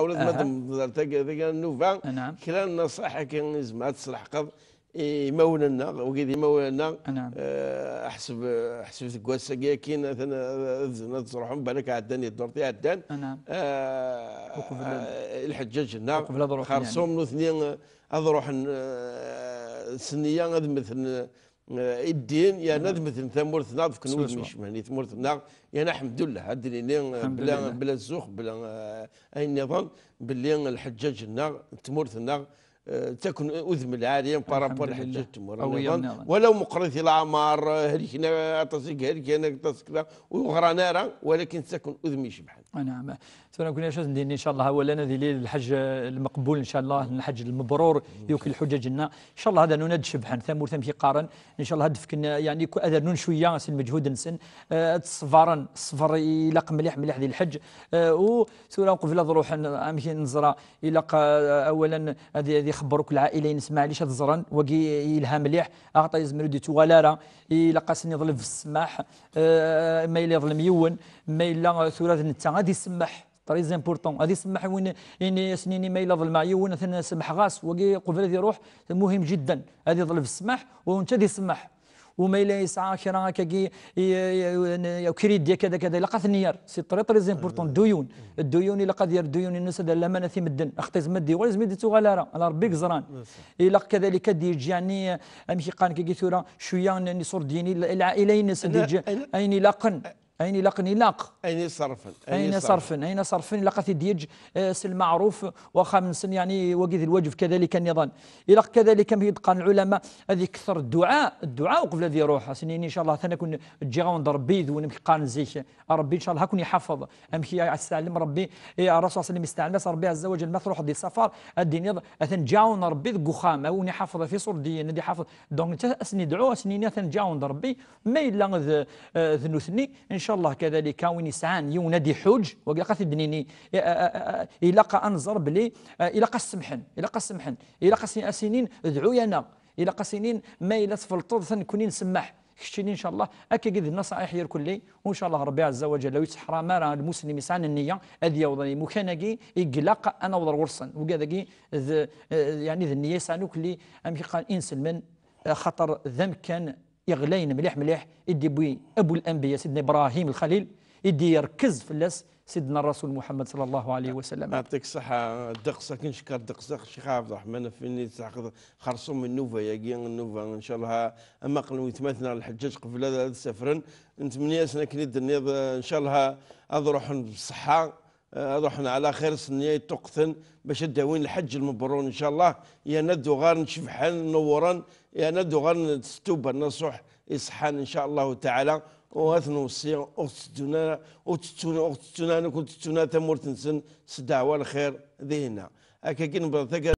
ولد مادام تلقى النوفا نعم. كلا النصائح كان لازم تصلح قض يمولنا وكيدي يمولنا. نعم. احسب تكواسا كاين مثلا تروحهم بالك عداني دورتي عدان. نعم. الحجاج هنا خرصوم الاثنين اروح سنيه غاد مثل الدين يا ناد مثل ثمورتنا في كنوز مش مهني ثمورتنا يعني الحمد لله هاد اللي بلا الزوخ بلا اي نظام باللي الحجاج هنا ثمورتنا تكون اذم العاليه بارابور الحجاج تمور ولو مقرث العمار هذيك هنا تصيك هذيك هنا تصيك وغرانا راه ولكن تكون اذم يشبحن. نعم. سواء كنا شاز ندير ان شاء الله اولا هذه الحج المقبول ان شاء الله الحج المبرور يوكل الحجاج لنا ان شاء الله هذا نند شبحن ثمور ثم قارن ان شاء الله هدف كنا يعني اذا نون شويه المجهود نسن الصفران الصفر يلاق مليح مليح ذي الحج وسواء نوقف لا نروح امشي نزرع يلاق اولا هذه يخبروك العائله نسمع ليش هذا الزرن وكي يلها مليح اعطى يزمرو دي توالارا يلاق سن يظل في السماح ما يظل ميون ما الا ثلاث نتا غادي يسمح طري زامبورطون غادي يسمح وين يعني سنيني ما يظل معي وين سمح غاس وكي قبل هذه يروح مهم جدا هذه يظل في السماح وانت دي يسمح وما الا يسعى كرا كي كريديا كذا كذا لقات النيار سي طري زامبورطون الديون الا قد ير الديون الناس هذا لا مانثي مدن اختي مدي ولا زميدي تغالره على ربي قزران الا كذلك ديج يعني امشي قان كي ثورا شويه ني صور ديني العائلين الناس ديج اين لاقن أين لاقني لاق أين صرفا لقت ديج المعروف وخا من سن يعني وقيد الوجف كذلك النظام إلى كذلك يتقن العلماء هذه كثر الدعاء قبل الذي يروح سنين إن شاء الله ثنا كن جيغا ونضرب بيد ونمشي قان زيك ربي إن شاء الله هكون يحفظ أمشي استعلم ربي الرسول صلى الله عليه وسلم يستعلم ربي عز وجل ما تروح دي سفر الدين أثن جاون ربي قخام وني حافظ في صور دي ندي حافظ دونك أسني دعوة سنين أثن جاون ربي ما إلا ذنوثني إن شاء الله كذلك وين يسعان يونادي حج وقلقت الدنيني يلقى انظر بلي يلقى السمحن يلقى سنين ادعوينا يلقى سنين ما الى تفلطض ثنكونين نسمح كشتيني ان شاء الله اكيد النصائح ير كلي وان شاء الله ربي عز وجل ويتحرى ما المسلم يسعان النيه هذه يوضني مكانكي يقلق انا وضر ورصن وكذاكي يعني النيه يسعانو كلي امشي قال انسان من خطر ذنب كان يغلين مليح يدي بوي ابو الانبياء سيدنا ابراهيم الخليل يدي يركز في اللاس سيدنا الرسول محمد صلى الله عليه وسلم. يعطيك الصحة دقسة كي نشكر دقسة الشيخ عبد الرحمن فيني خرصوم من النوفا ياكين النوفا ان شاء الله اما قلنا يتمثلنا الحجاج قبل هذا السفرن نتمنى سنة كنيد ان شاء الله اروح بالصحة روحنا على خير سنية تقثن باش داوين الحج المبرور ان شاء الله يا ندو غار نشفحن نورا يا ندو غار نستوب النصوح يصحان ان شاء الله تعالى واثنو وصية اختنا كنت تنا تمور تنسن سدعوة الخير ذهنا هكا كي نبغى